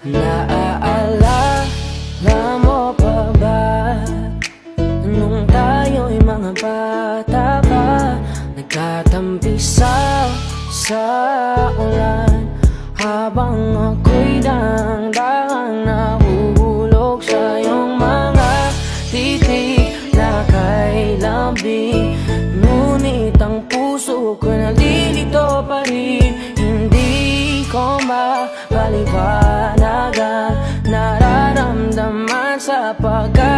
Naaalala mo pa ba nung tayo'y mga bata pa, nagkatampisaw sa ulan, habang ako'y daang-daang nahuhulog sa iyong mga titig na kay lambing. Ngunit ang puso ko nalilito pa rin, hindi ko mapaliwanagan nararamdaman sa pagkakas